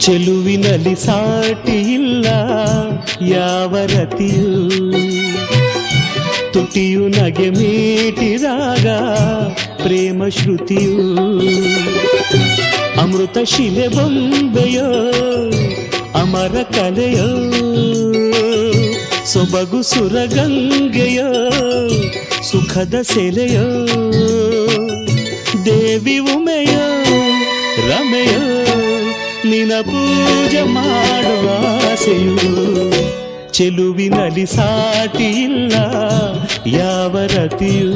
ಚೆಲುವಿನಲ್ಲಿ ಸಾಟಿ ಇಲ್ಲ ಯಾವ ರತಿಯೂ, ತುಟಿಯು ನಗೆ ಮೀಟಿದಾಗ ಪ್ರೇಮ ಶ್ರುತಿಯು, ಅಮೃತ ಶಿಲೆ ಬೊಂಬೆಯೋ ಅಮರ ಕಲೆಯೋ, ಸೊಬಗು ಸುರಗಂಗೆಯೋ ಸುಖದ ಸೆಲೆಯೋ, ದೇವಿ ಉಮೆಯೋ ರಮೆಯೋ ನಿನ ಪೂಜೆ ಮಾಡುವ ಆಸೆಯು, ಚೆಲುವಿನಲ್ಲಿ ಸಾಟಿ ಇಲ್ಲ ಯಾವ ರತಿಯೂ.